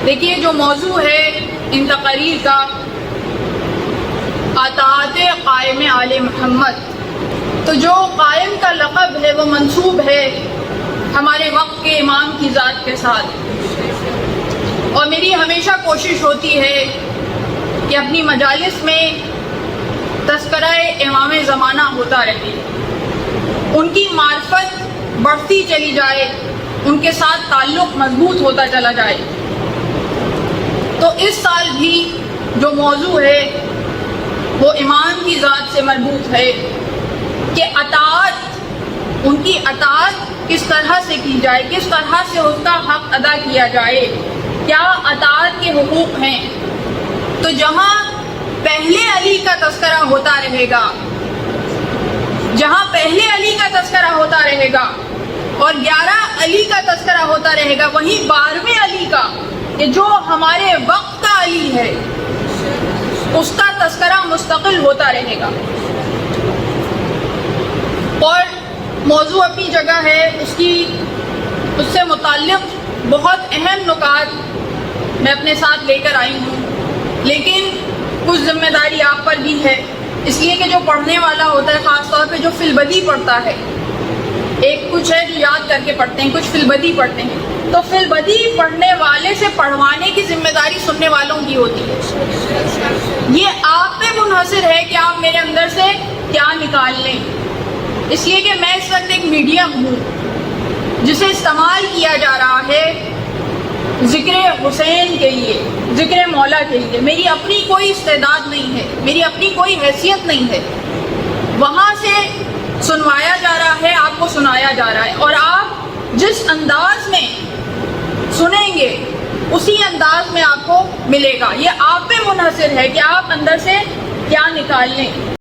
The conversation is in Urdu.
دیکھیے جو موضوع ہے ان تقاریر کا اطاعت قائم آل محمد، تو جو قائم کا لقب ہے وہ منسوب ہے ہمارے وقت کے امام کی ذات کے ساتھ، اور میری ہمیشہ کوشش ہوتی ہے کہ اپنی مجالس میں تذکرہ امام زمانہ ہوتا رہے، ان کی معرفت بڑھتی چلی جائے، ان کے ساتھ تعلق مضبوط ہوتا چلا جائے۔ تو اس سال بھی جو موضوع ہے وہ امام کی ذات سے مربوط ہے کہ اطاعت، ان کی اطاعت کس طرح سے کی جائے، کس طرح سے اس کا حق ادا کیا جائے، کیا اطاعت کے حقوق ہیں۔ تو جہاں پہلے علی کا تذکرہ ہوتا رہے گا، جہاں پہلے علی کا تذکرہ ہوتا رہے گا اور 11 علی کا تذکرہ ہوتا رہے گا، وہیں 12ویں علی کا کہ جو ہمارے وقت کا علی ہے اس کا تذکرہ مستقل ہوتا رہے گا۔ اور موضوع اپنی جگہ ہے، اس سے متعلق بہت اہم نکات میں اپنے ساتھ لے کر آئی ہوں، لیکن کچھ ذمہ داری آپ پر بھی ہے، اس لیے کہ جو پڑھنے والا ہوتا ہے، خاص طور پہ جو فی البدی پڑھتا ہے، ایک کچھ ہے جو یاد کر کے پڑھتے ہیں، کچھ فی البدی پڑھتے ہیں، تو فی البدی پڑھنے والے سے پڑھوانے کی ذمہ داری سننے والوں کی ہوتی ہے۔ یہ آپ پہ منحصر ہے کہ آپ میرے اندر سے کیا نکال لیں، اس لیے کہ میں اس وقت ایک میڈیم ہوں جسے استعمال کیا جا رہا ہے ذکر حسین کے لیے، ذکر مولا کے لیے۔ میری اپنی کوئی استعداد نہیں ہے، میری اپنی کوئی حیثیت نہیں ہے، وہاں سے سنوایا جا رہا ہے، آپ کو سنایا جا رہا ہے، اور آپ جس انداز میں سنیں گے اسی انداز میں آپ کو ملے گا۔ یہ آپ پہ منحصر ہے کہ آپ اندر سے کیا نکال لیں۔